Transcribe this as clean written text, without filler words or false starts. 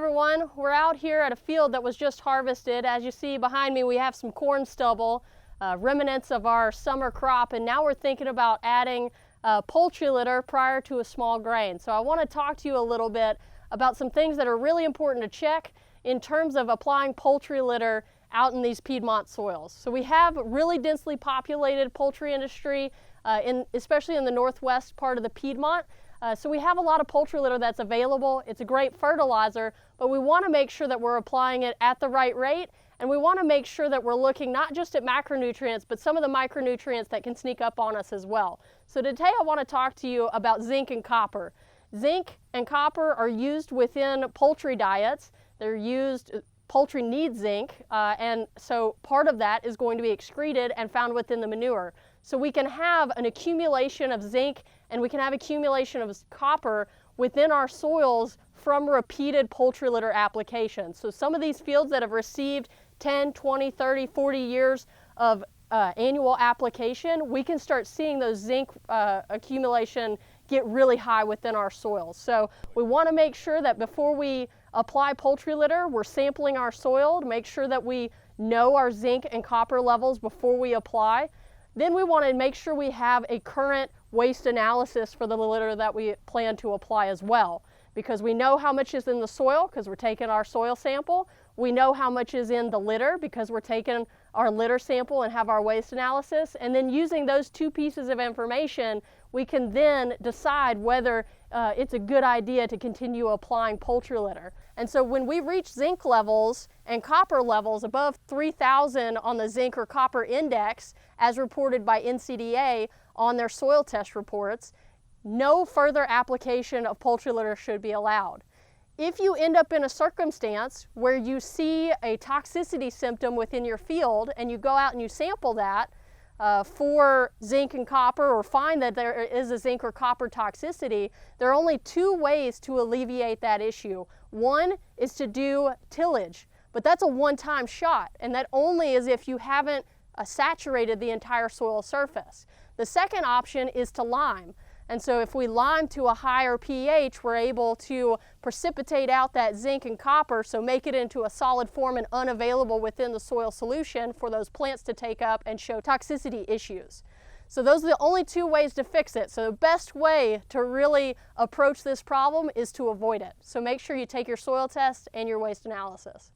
everyone. We're out here at a field that was just harvested. As you see behind me, we have some corn stubble, remnants of our summer crop, and now we're thinking about adding poultry litter prior to a small grain. So I want to talk to you a little bit about some things that are really important to check in terms of applying poultry litter out in these Piedmont soils. So we have really densely populated poultry industry, especially in the northwest part of the Piedmont. So we have a lot of poultry litter that's available. It's a great fertilizer, but we want to make sure that we're applying it at the right rate, and we want to make sure that we're looking not just at macronutrients, but some of the micronutrients that can sneak up on us as well. So today I want to talk to you about zinc and copper. Zinc and copper are used within poultry diets. They're used, poultry needs zinc, and so part of that is going to be excreted and found within the manure. So we can have an accumulation of zinc and we can have accumulation of copper within our soils from repeated poultry litter applications. So some of these fields that have received 10, 20, 30, 40 years of annual application, we can start seeing those zinc accumulation get really high within our soils. So we want to make sure that before we apply poultry litter, we're sampling our soil to make sure that we know our zinc and copper levels before we apply. Then we want to make sure we have a current waste analysis for the litter that we plan to apply as well, because we know how much is in the soil because we're taking our soil sample. We know how much is in the litter because we're taking our litter sample and have our waste analysis. And then using those two pieces of information, we can then decide whether it's a good idea to continue applying poultry litter. And so when we reach zinc levels and copper levels above 3,000 on the zinc or copper index, as reported by NCDA on their soil test reports, no further application of poultry litter should be allowed. If you end up in a circumstance where you see a toxicity symptom within your field and you go out and you sample that for zinc and copper, or find that there is a zinc or copper toxicity, there are only two ways to alleviate that issue. One is to do tillage, but that's a one-time shot, and that only is if you haven't saturated the entire soil surface. The second option is to lime. And so if we lime to a higher pH, we're able to precipitate out that zinc and copper, so make it into a solid form and unavailable within the soil solution for those plants to take up and show toxicity issues. So those are the only two ways to fix it. So the best way to really approach this problem is to avoid it. So make sure you take your soil test and your waste analysis.